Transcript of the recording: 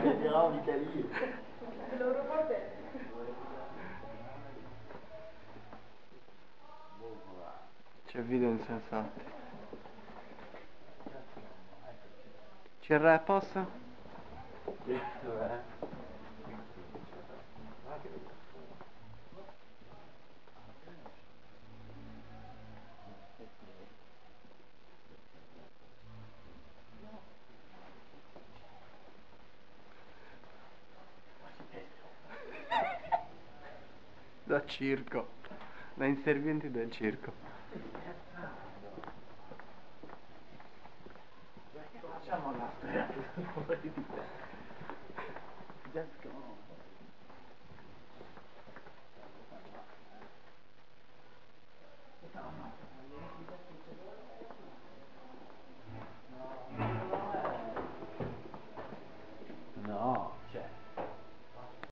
Però mica lì. Loro portelli. C'è video insensati. C'era apposta? Da circo, da inservienti del circo. Facciamo una storia fuori di te. Let's go. No.